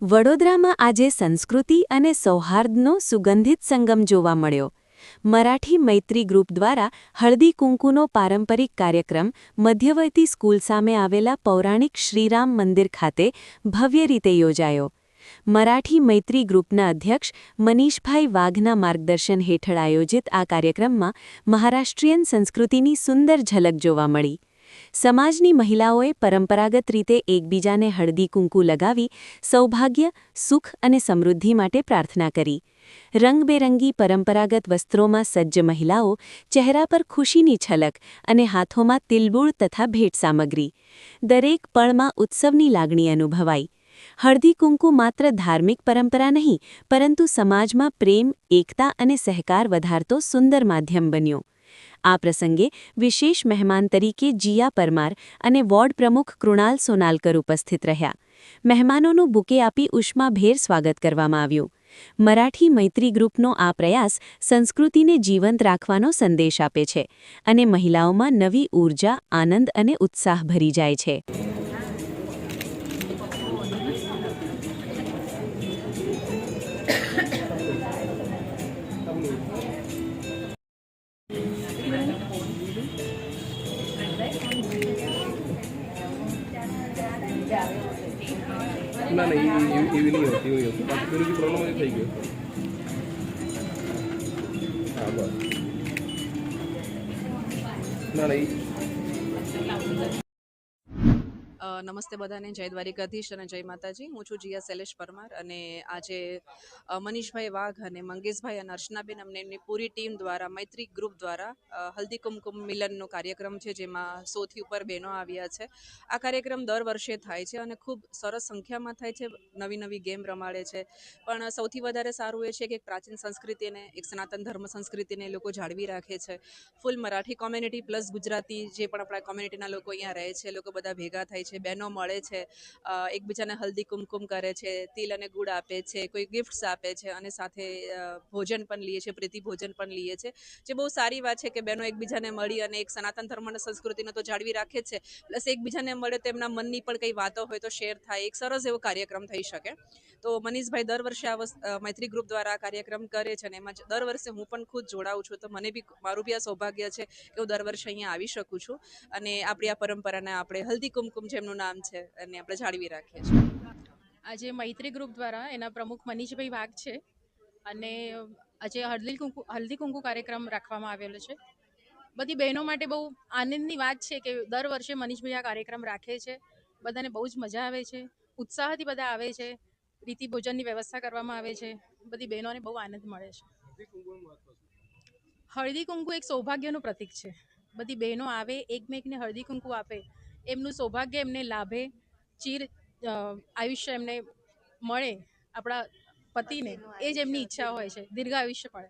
વડોદરામાં આજે સંસ્કૃતિ અને સૌહાર્દનો સુગંધિત સંગમ જોવા મળ્યો. મરાઠી મૈત્રી ગ્રુપ દ્વારા હળદી કુંકુનો પારંપરિક કાર્યક્રમ મધ્યવર્તી સ્કૂલ સામે આવેલા પૌરાણિક શ્રીરામ મંદિર ખાતે ભવ્ય રીતે યોજાયો. મરાઠી મૈત્રી ગ્રુપના અધ્યક્ષ મનીષભાઈ વાઘના માર્ગદર્શન હેઠળ આયોજિત આ કાર્યક્રમમાં મહારાષ્ટ્રીયન સંસ્કૃતિની સુંદર ઝલક જોવા મળી. સમાજની મહિલાઓએ પરંપરાગત રીતે એકબીજાને હળદી કુંકુ લગાવી સૌભાગ્ય, સુખ અને સમૃદ્ધિ માટે પ્રાર્થના કરી. રંગબેરંગી પરંપરાગત વસ્ત્રોમાં સજ્જ મહિલાઓ ચહેરા પર ખુશીની છલક અને હાથોમાં તિલબુળ તથા ભેટ સામગ્રી. દરેક પળમાં ઉત્સવની લાગણી અનુભવાઈ. હળદી કુંકુ માત્ર ધાર્મિક પરંપરા નહીં, પરંતુ સમાજમાં પ્રેમ, એકતા અને સહકાર વધારતો સુંદર માધ્યમ બન્યો. આ પ્રસંગે વિશેષ મહેમાન તરીકે જીયા પરમાર અને વોર્ડ પ્રમુખ કૃણાલ સોનાલકર ઉપસ્થિત રહ્યા. મહેમાનોનું બુકે આપી ઉષ્માભેર સ્વાગત કરવામાં આવ્યું. મરાઠી મૈત્રી ગ્રુપનો આ પ્રયાસ સંસ્કૃતિને જીવંત રાખવાનો સંદેશ આપે છે અને મહિલાઓમાં નવી ઊર્જા, આનંદ અને ઉત્સાહ ભરી જાય છે. ના એવી નહીં હોતી એવી હોતી બાકી પેલું પ્રોબ્લેમ થઈ ગયો. હા બસ નમસ્તે બધાને, જય દ્વારિકાધીશ અને જય માતાજી. હું છું જીયા શૈલેષ પરમાર અને આજે મનીષભાઈ વાઘ અને મંગેશભાઈ અને અર્ચનાબેન અમને એમની પૂરી ટીમ દ્વારા મૈત્રી ગ્રુપ દ્વારા હલ્દી કુમકુમ મિલનનો કાર્યક્રમ છે, જેમાં 100થી ઉપર બહેનો આવ્યા છે. આ કાર્યક્રમ દર વર્ષે થાય છે અને ખૂબ સરસ સંખ્યામાં થાય છે. નવી નવી ગેમ રમાડે છે, પણ સૌથી વધારે સારું એ છે કે પ્રાચીન સંસ્કૃતિને, એક સનાતન ધર્મ સંસ્કૃતિને એ લોકો જાળવી રાખે છે. ફૂલ મરાઠી કોમ્યુનિટી પ્લસ ગુજરાતી જે પણ આપણા કોમ્યુનિટીના લોકો અહીંયા રહે છે, લોકો બધા ભેગા થાય છે, બહેનો મળે છે, એકબીજાને હલ્દી કુમકુમ કરે છે, તિલ અને ગુડ આપે છે, કોઈ ગિફ્ટ્સ આપે છે અને સાથે ભોજન પણ લઈએ છે, પ્રીતિ ભોજન પણ લઈએ છે, જે બહુ સારી વાત છે કે બહેનો એકબીજાને મળી અને એક સનાતન ધર્મ અને સંસ્કૃતિને તો જાળવી રાખે જ છે, પ્લસ એકબીજાને મળે તો એમના મનની પણ કંઈ વાતો હોય તો શેર થાય, એક સરસ એવો કાર્યક્રમ થઈ શકે. તો મનીષભાઈ દર વર્ષે આ મૈત્રી ગ્રુપ દ્વારા આ કાર્યક્રમ કરે છે અને એમાં દર વર્ષે હું પણ ખુદ જોડાઉં છું. તો મને બી મારું બી આ સૌભાગ્ય છે કે હું દર વર્ષે અહીંયા આવી શકું છું અને આપણી આ પરંપરાને આપણે હલ્દી કુમકુમ જેમનું નામ છે અને આપણે જાળવી રાખીએ છીએ. આજે મૈત્રી ગ્રુપ દ્વારા એના પ્રમુખ મનીષભાઈ વાઘ છે અને આજે હલ્દી કુંકુ કાર્યક્રમ રાખવામાં આવેલો છે. બધી બહેનો માટે બહુ આનંદની વાત છે કે દર વર્ષે મનીષભાઈ આ કાર્યક્રમ રાખે છે. બધાને બહુ જ મજા આવે છે, ઉત્સાહથી બધા આવે છે, પ્રીતિ ભોજનની વ્યવસ્થા કરવામાં આવે છે, બધી બહેનોને બહુ આનંદ મળે છે. હળદી કુંકુ એક સૌભાગ્યનું પ્રતીક છે. બધી બહેનો આવે, એકમેકને હળદી કુંકુ આપે, એમનું સૌભાગ્ય એમને લાભે, ચીર આયુષ્ય એમને મળે, આપણા પતિને એ જ એમની ઈચ્છા હોય છે, દીર્ઘ આયુષ્ય પડે.